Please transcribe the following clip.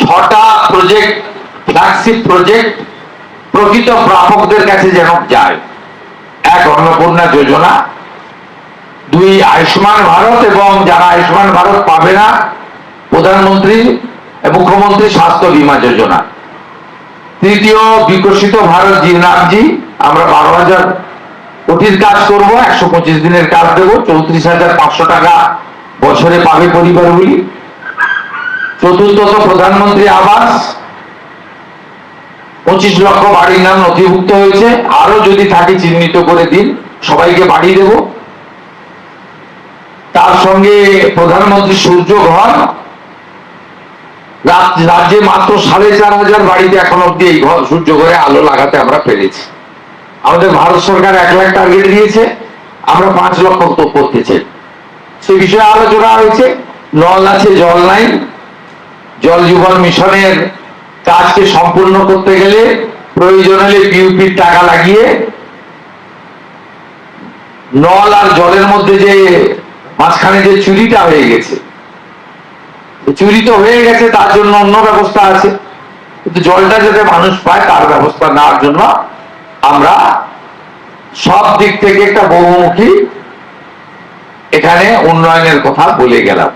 6টা project, flagship project প্রকৃত প্রাপকদের কাছে যেন যায়। 1 অন্নপূর্ণা যোজনা, 2 আয়ুষ্মান ভারত এবং যারা আয়ুষ্মান ভারত পাবে না প্রধানমন্ত্রী মুখ্যমন্ত্রী স্বাস্থ্য বীমা যোজনা, 3য় বিকশিত ভারত জি, আমরা 12,000 কোটির কাজ করব, 125 দিনের কাজ দেবো, 34,500 টাকা বছরে পাবে পরিবারগুলি। 4র্থ প্রধানমন্ত্রী আবাস, 25 লক্ষ বাড়ির নাম নথিভুক্ত হয়েছে, আরো যদি থাকে চিহ্নিত করে দিন, সবাইকে বাড়ি দেব। তার সঙ্গে প্রধানমন্ত্রী সূর্য ঘর, রাজ্যে মাত্র 4,500 বাড়িতে এখন অব্দি এই ঘর সূর্য ঘরে আলো লাগাতে আমরা পেরেছি। আমাদের ভারত সরকার 1 লাখ টার্গেট দিয়েছে, আমরা 5 লক্ষ করতে চাই। সে বিষয়ে আলোচনা হয়েছে। নল আছে, জল নাই। জল জীবন মিশনের কাজকে সম্পূর্ণ করতে গেলে প্রয়োজন হলে পিউপির টাকা লাগিয়ে নল আর জলের মধ্যে যে মাঝখানে যে চুরিটা হয়ে গেছে, চুরি তো হয়ে গেছে, তার জন্য অন্য ব্যবস্থা আছে, কিন্তু জলটা যাতে মানুষ পায় তার ব্যবস্থা নেওয়ার জন্য আমরা সব দিক থেকে একটা বহুমুখী এখানে উন্নয়নের কথা বলে গেলাম।